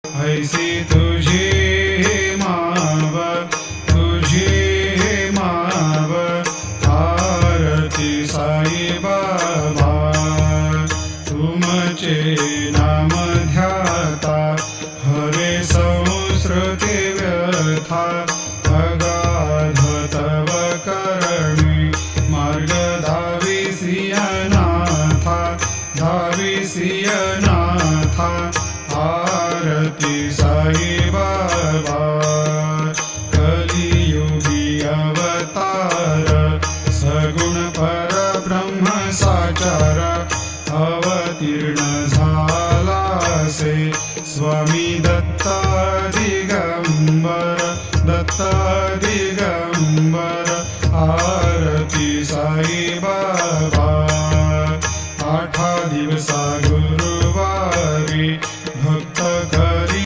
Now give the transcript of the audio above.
ऐसी तुझी माव तुझी माव आरती साई बाबा तुमचे नाम ध्याता हवे संस्कृती व्यथा अगाध तव करणी मार्ग धाविसियनाथा धाविसियनाथा आरती साई बाबा कलियुगी अवतार सगुण परब्रह्म साचार अवतीर्ण झालासे स्वामी दत्ता दिगंबर दत्ता दिगंबर